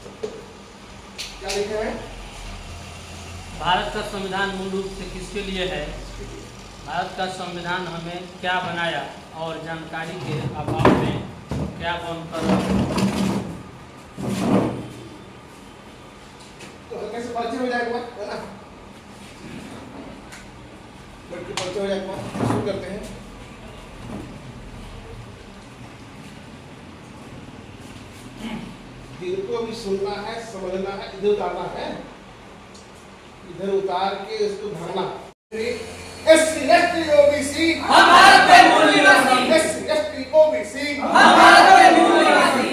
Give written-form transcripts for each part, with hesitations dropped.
क्या लिखा है? भारत का संविधान मूल रूप से किसके लिए है? भारत का संविधान हमें क्या बनाया और जानकारी के अभाव में क्या बनकर तो हल्के से परिचय हो जाएगा है ना? बैठ के परिचय हो जाएगा। शुरू करते हैं। दिल को भी सुनना है, समझना है, इधर उतारना है, इधर उतार के इसको भरना। एससी एसटी ओबीसी हम भारत के मूल निवासी। एससी एसटी ओबीसी हम भारत के मूल निवासी।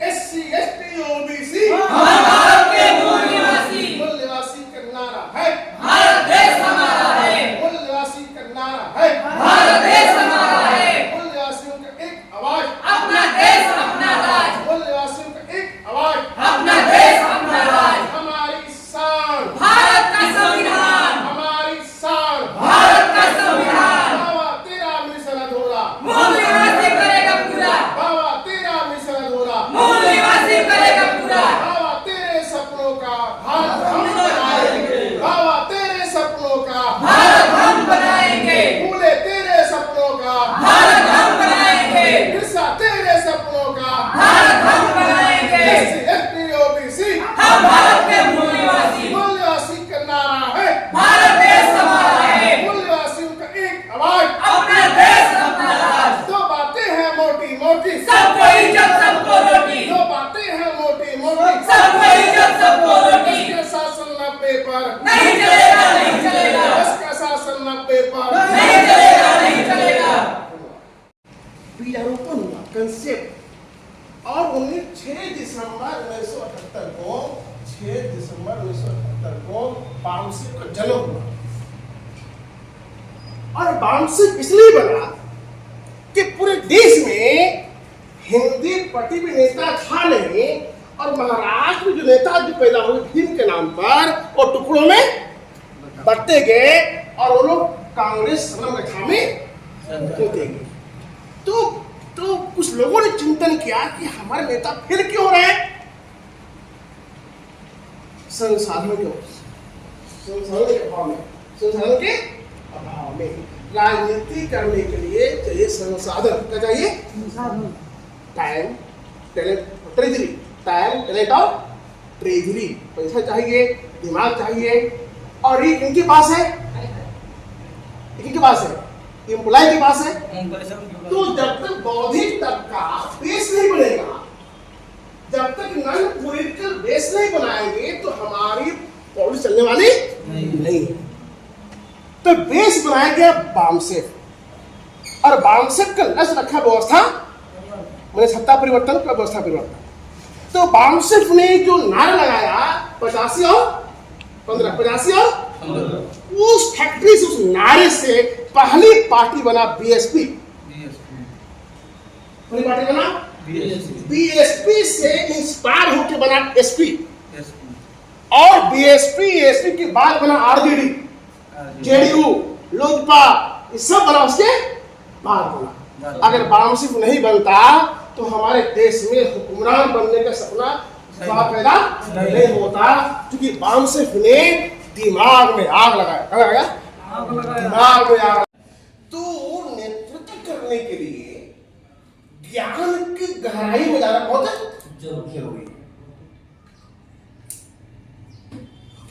एससी एसटी ओबीसी हम भारत के मूल निवासी। मूल निवासी का नारा है भारत देश हमारा है। मूल निवासी का नारा है भारत देश हमारा है। मूल निवासियों का एक आवाज, अपना देश अपना राज। मूल निवासियों का एक आवाज, अपना देश अपना राज। हमारी शान, भारत का संविधान। हमारी शान, भारत का संविधान। बाबा तेरा मिशन अधूरा, मूल निवासी करेगा पूरा। बाबा तेरा मिशन अधूरा, मूल निवासी करेगा पूरा। बाबा तेरे सपनों का भारत हम बनाएंगे, बाबा तेरे सपनों का भारत हम बनाएंगे। फूले तेरे सपनों का भारत हम बनाएंगे। हिस्सा तेरे सपनों का भारत हम बनाएंगे। एससी एसटी ओबीसी हम भारत के मूल निवासी। मूल निवासी का नारा है भारत देश हमारा है। मूल निवासियों का एक आवाज, अपना देश अपना राज। दो बातें हैं मोटी मोटी, सबको इज्जत सबको रोटी। दो बातें हैं मोटी मोटी, सबको इज्जत सबको रोटी। इसका शासन 90 पर नहीं चलेगा नहीं चलेगा। इसका शासन 90 पर नहीं चलेगा नहीं चलेगा। बीजारोपण हुआ कंसेप्ट और उन्हें 6 दिसंबर 1978 को 6 दिसंबर 1978 को बामसेफ का जन्म हुआ। और बामसेफ इसलिए बना कि पूरे देश में हिंदी पट्टी में नेता था नहीं, और महाराष्ट्र में जो नेता जो पैदा हुए भीम के नाम पर वो टुकड़ों में बंटते गए और वो लोग कांग्रेस संगठन में होते गए। तो कुछ लोगों ने चिंतन किया कि हमारे नेता फिर क्यों रहे? संसाधन के संसाधन के अभाव में राजनीति करने के लिए चाहिए संसाधन। क्या चाहिए? Time, talent, treasury. Time, talent और ट्रेजरी। पैसा चाहिए, दिमाग चाहिए, और ये किनके पास है? किनके पास है? एम्प्लॉय के पास है। तो जब तक बौद्धिक तबका बेस नहीं बनेगा, जब तक नॉन पॉलिटिकल बेस नहीं बनाएंगे, तो हमारी पॉलिटिक्स चलने वाली नहीं है। तो बेस बनाया गया बामसेफ, और बामसेफ का लक्ष्य रखा व्यवस्था, मैंने सत्ता परिवर्तन का व्यवस्था परिवर्तन। तो बामसेफ ने जो नारा लगाया 85 और 15, 85 और 15, उस फैक्ट्री से, उस नारे से पहली पार्टी बना बीएसपी। पहली पार्टी बना बीएसपी से इंस्पायर होकर बना एसपी, और बीएसपी एसपी के बाद बना आरजेडी, जेडीयू, लोजपा, ये सब बना उसके बाद बना। अगर बामसेफ नहीं बनता तो हमारे देश में हुक्मरान बनने का सपना पैदा नहीं होता, क्योंकि बामसेफ ने दिमाग में आग लगाया। क्या लगाया? दिमाग में आग। तो नेतृत्व करने के लिए ज्ञान की गहराई में जाना बहुत जरूरी है,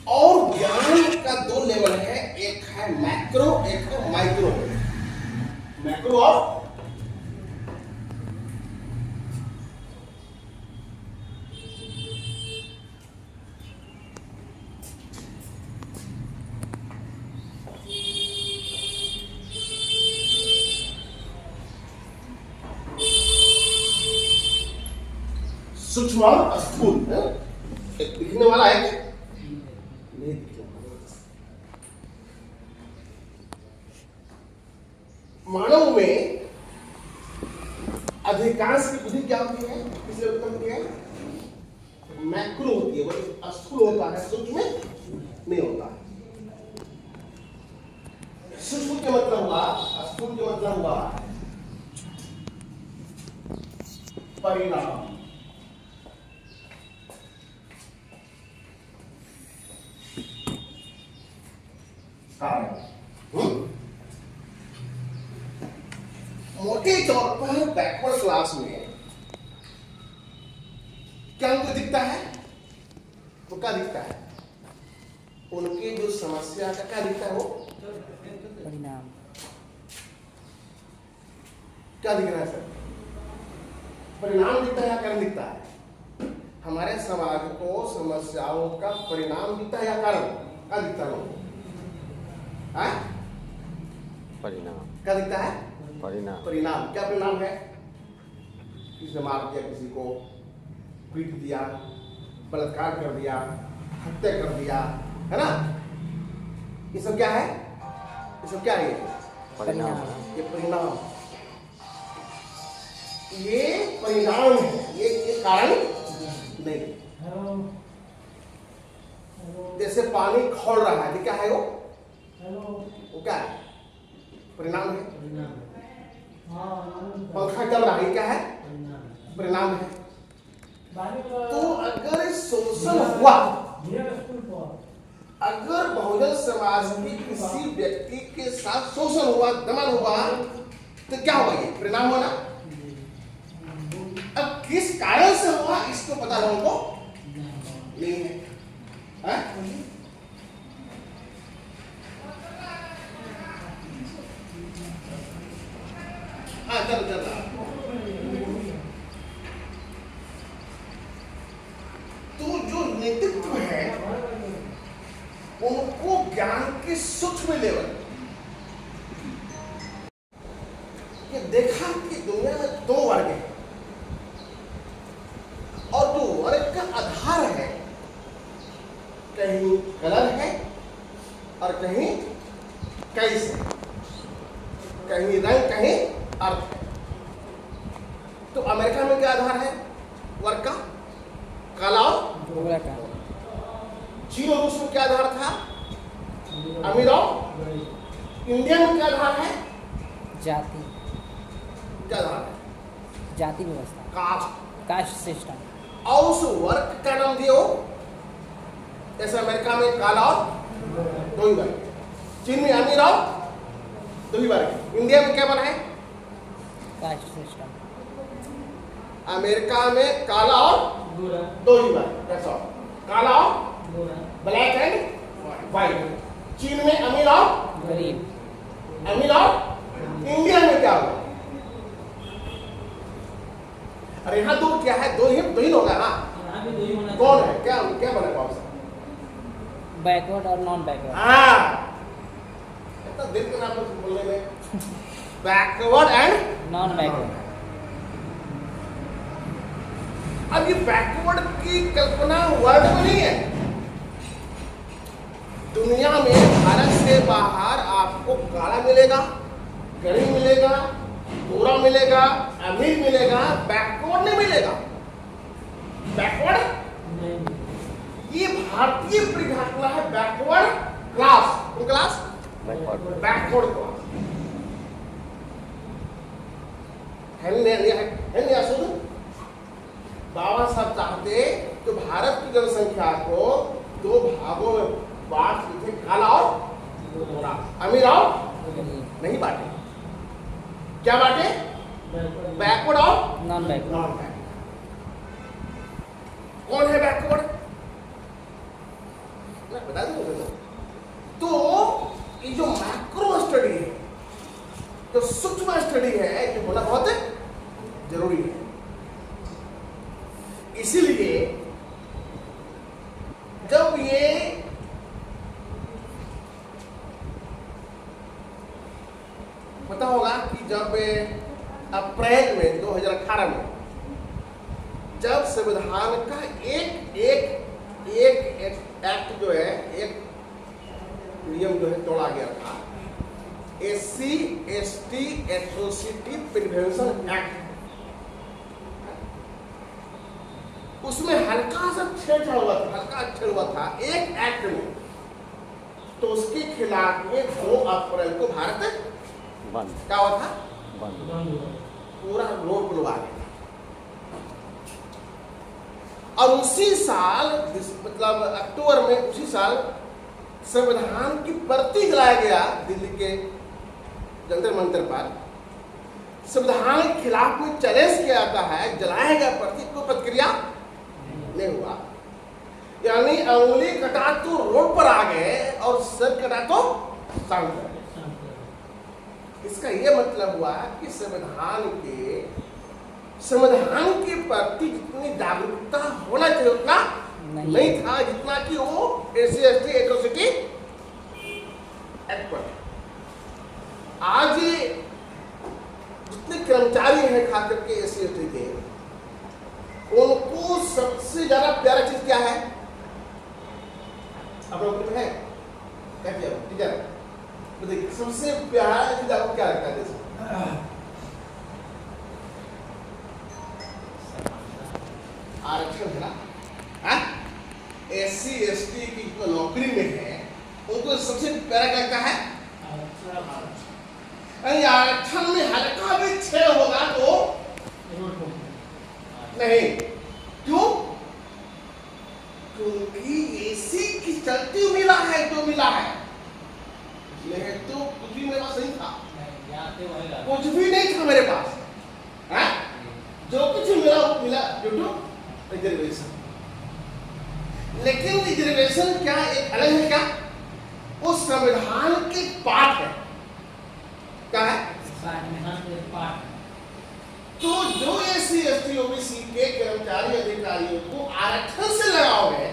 और ज्ञान का 2 लेवल है, एक है मैक्रो, एक है माइक्रो। मैक्रो और सूक्ष्म और स्थूल। दिखने वाला है क्या? नहीं दिखने वाला। मानव में अधिकांश की बुद्धि क्या होती है? किसने उत्पन्न किया है? मैक्रो होती है, वही स्थूल होता है, सूक्ष्म नहीं होता है। सूक्ष्म के मतलब हुआ, स्थूल के मतलब हुआ परिणाम। है बैकवर्ड क्लास में क्या उनको दिखता है? वो क्या दिखता है? उनकी जो समस्या का क्या दिखता है? वो परिणाम क्या दिख रहा है सर? परिणाम दिखता है या कारण दिखता है? हमारे समाज को समस्याओं का परिणाम दिखता है या कारण? क्या दिखता है? हाँ? परिणाम क्या दिखता है? परिणाम परिणाम। क्या परिणाम है? किसी ने मार दिया, किसी को पीट दिया, बलात्कार कर दिया, हत्या कर दिया, है ना? ये सब क्या है? ये सब क्या है? परिणाम ये परिणाम, ये परिणाम है, ये कारण नहीं। जैसे पानी खोल रहा है, ये क्या है? वो क्या है? परिणाम है। पंखा चल रहा है, ये क्या है? परिणाम है। तो अगर शोषण हुआ, अगर बहुजन समाज के किसी व्यक्ति के साथ शोषण हुआ, दमन हुआ, तो क्या हुआ? ये परिणाम हुआ ना। अब किस कारण से हुआ इसको पता लोगों को नहीं है, चल रहा। तो जो नेतृत्व है उनको ज्ञान के सूक्ष्म लेवल ये देखा कि दुनिया में दो वर्ग है और दो वर्ग का आधार है, कहीं कलर है और कहीं कैस है, कहीं रंग कहीं अर्थ है। तो अमेरिका में क्या आधार है वर्ग का? काला और गोरा का चीन और रूस में क्या आधार था? अमीर और इंडिया में क्या आधार है? जाति क्या आधार है? जाति व्यवस्था कास्ट। कास्ट सिस्टम और उस वर्ग का नाम दियो, जैसे अमेरिका में काला और दो ही वर्ग, चीन में अमीर और दो ही वर्ग, इंडिया में क्या बना है? कास्ट सिस्टम अमेरिका में काला और दो ही वर्ग, that's all। काला और ब्लैक एंड व्हाइट। चीन में अमीर और गरीब अमीर और इंडिया में क्या होगा? अरे यहाँ दो क्या है? दो ही लोग हैं। हाँ कौन है? क्या क्या बना है? बैकवर्ड और नॉन बैकवर्ड। हाँ इतना दिल के नाम बोलने में बैकवर्ड एंड नॉन बैकवर्ड अब ये बैकवर्ड की कल्पना वर्ड में नहीं है। दुनिया में भारत से बाहर आपको काला मिलेगा, गरीब मिलेगा, गोरा मिलेगा, अमीर मिलेगा, बैकवर्ड नहीं मिलेगा। बैकवर्ड ये भारतीय परिभाषा है। बैकवर्ड क्लास, कौन क्लास? बैकवर्ड क्लास है नहीं। बाबा साहब चाहते तो भारत की जनसंख्या को दो भागों में बांट थे, काला और गोरा, अमीर और नहीं बांटे। क्या बांटे? बैकवर्ड और नॉन बैकवर्ड। Non backward. कौन है बैकवर्ड? मैं बता दूं। तो ये जो मैक्रो स्टडी है, जो सूक्ष्म स्टडी है, ये होना बहुत जरूरी है। इसीलिए जब ये पता होगा कि जब अप्रैल में 2018 में जब संविधान का एक एक्ट जो है, एक नियम जो है तोड़ा गया था, SC ST atrocity prevention act, उसमें हल्का सा छेड़छाड़ हुआ था एक एक्ट में। तो उसके खिलाफ में 2 अप्रैल को भारत बंद क्या हुआ था? बंद पूरा रोड खुलवा गया। और उसी साल मतलब अक्टूबर में उसी साल संविधान की प्रति जलाया गया दिल्ली के जंतर मंतर पर। संविधान के खिलाफ में चैलेंज किया जाता है, जलाया गया प्रतीक, कोई प्रतिक्रिया नहीं हुआ। यानी अंगुली कटा तो रोड पर आ गए और सर कटा तो शांत कर गए। इसका यह मतलब हुआ कि संविधान के प्रति जितनी जागरूकता होना चाहिए उतना नहीं था, जितना कि वो SC/ST एट्रोसिटी एक्ट पर। आज जितने कर्मचारी हैं खास करके SC/ST के, उनको सबसे ज्यादा प्यारा चीज क्या है? आप लोग है क्या किया टीचर? तो देखिए सबसे प्यारा चीज आपको क्या लगता है? जैसे आरक्षण है ना, SC/ST की जो नौकरी में है उनको सबसे प्यारा क्या लगता है? आरक्षण में हल्का भी छेद होगा तो नहीं, क्यों? क्योंकि एसी की चलती मिला है, जो मिला है तो कुछ भी मेरे पास नहीं था, कुछ भी नहीं था मेरे पास है? जो कुछ मिला वो मिला ड्यू टू रिजर्वेशन। लेकिन रिजर्वेशन क्या एक अलग है? क्या वो संविधान के पार्ट है? क्या है? तो जो SC/ST OBC के कर्मचारी अधिकारियों को आरक्षण से लगाव है,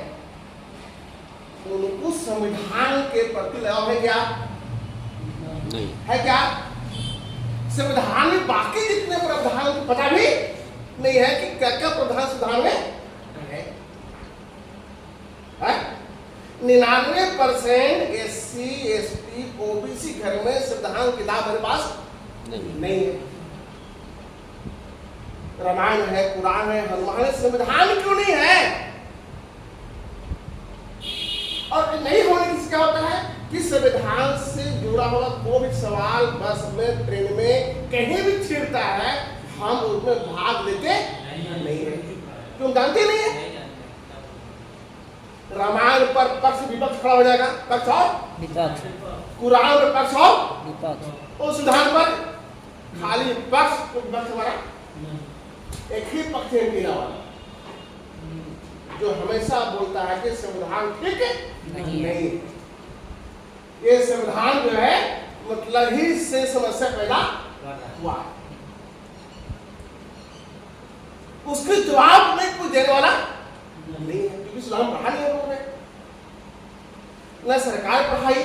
उनको संविधान के प्रति लगाव है क्या? नहीं है क्या? संविधान में बाकी जितने प्रावधान को पता भी नहीं है कि क्या क्या प्रावधान संविधान में है। 99% SC/ST OBC घर में संविधान किताब मेरे पास नहीं है। रामायण है, कुरान है, हनुमान है, संविधान क्यों नहीं है? और नहीं होने से क्या होता है कि संविधान से जुड़ा हुआ कोई भी सवाल बस में, ट्रेन में, कहीं भी छिड़ता है, हम उसमें भाग लेते नहीं है। क्यों? जानते नहीं है। रामायण पर पक्ष विपक्ष खड़ा हो जाएगा, पक्ष और विपक्ष, कुरान पर पक्ष और विपक्ष, और संविधान पर खाली पक्ष विपक्ष हमारा एक ही पक्ष है मीरा वाला, जो हमेशा बोलता है कि संविधान ठीक नहीं है। ये संविधान जो है मतलब ही से समस्या पैदा हुआ, उसके जवाब में कोई देने वाला नहीं है, क्योंकि इस्लाम पढ़ा नहीं है लोगों ने, न सरकार पढ़ाई,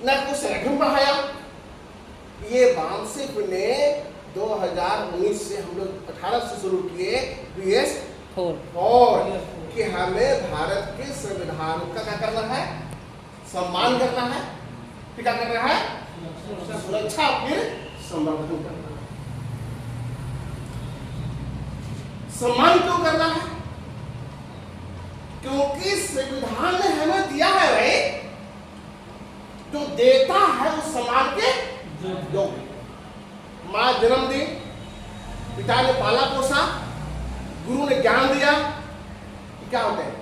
न कोई संगठन पढ़ाया। ये बांसिफ ने 2019 से हम लोग 18 से शुरू किए BS4 कि हमें भारत के संविधान का क्या करना है? सम्मान करना है, फिर क्या करना है? सुरक्षा, फिर संवर्धन करना है। सम्मान क्यों करना है? क्योंकि संविधान ने हमें दिया है भाई, जो देता है उस सम्मान के योग्य। माँ जन्म दी, पिता ने पाला पोसा, गुरु ने ज्ञान दिया, क्या होते हैं?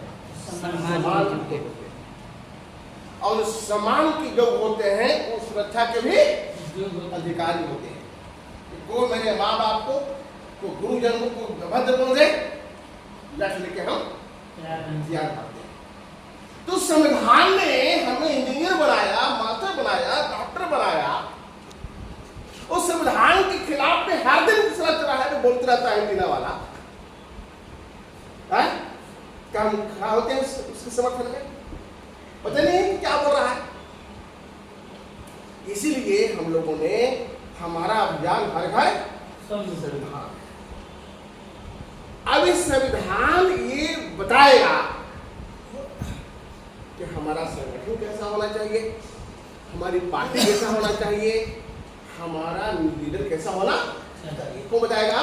सम्मान के होते हैं। और सम्मान के जो होते हैं वो सुरक्षा के भी अधिकारी होते हैं। को मेरे माँ बाप को गुरुजन को भद्र बोल दे, लक्ष्य लेके हम तैयार करते हैं। तो संविधान ने हमें इंजीनियर बनाया, मास्टर बनाया, डॉक्टर बनाया। उस संविधान के खिलाफ में हर दिन दूसरा चला है, तो बोलते रहता है मीना वाला है? क्या हम खड़ा होते हैं उसके समर्थन में? पता नहीं क्या बोल रहा है। इसीलिए हम लोगों ने हमारा अभियान हर घर संविधान। अब इस संविधान ये बताएगा कि हमारा संगठन कैसा होना चाहिए, हमारी पार्टी कैसा होना चाहिए, हमारा लीडर कैसा होना चाहिए। कौन बताएगा?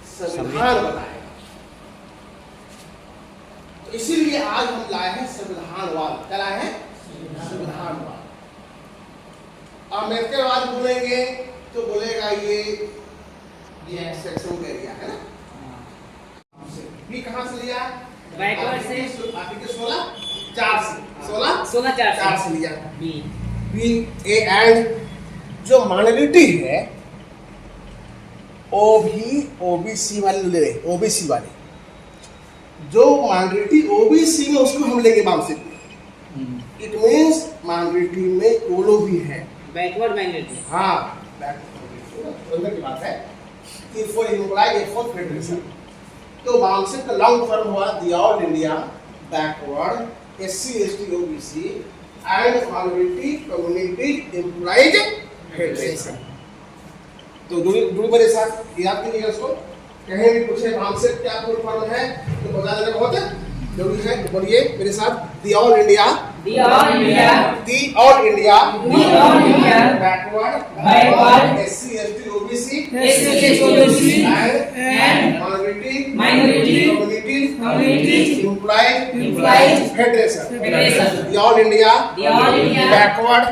संविधान बताएगा। तो इसीलिए आज हम लाए हैं संविधानवाद। क्या लाए हैं? संविधानवाद। अम्बेडकरवाद बोलेंगे तो बोलेगा ये सेक्शन का एरिया है ना। भी कहाँ से लिया? बैकवर्ड से, आर्टिकल 16 से लिया। बी ए एंड जो माइनॉरिटी है ओ भी ओबीसी वाले ले रहे, ओबीसी वाले जो माइनॉरिटी ओबीसी में उसको हम लेंगे मार्कशीट में। इट मीन्स माइनॉरिटी में वो लोग भी है। Backward minority. हाँ, अंदर की बात है कि फॉर एम्प्लॉय फॉर फेडरेशन तो मार्कशीट का लॉन्ग फॉर्म हुआ the all India backward SC ST OBC and minority community employees federation. तो जुड़ी मेरे साथ याद कीजिएगा इसको। कहीं भी पूछे मार्कशीट क्या फुल फॉर्म है तो बता देना बहुत जरूरी है। तो बोलिए मेरे साथ the all India The All India, the all India The All India, backward SC ST OBC SCST and minority community employees federation. Federation. The all India The All India, backward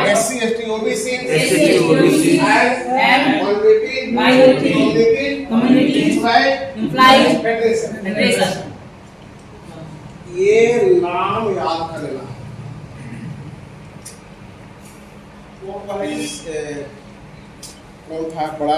SC ST OBC SCST and Minority community Employees federation. Federation. ये नाम याद कर लेना। वो कौन था बड़ा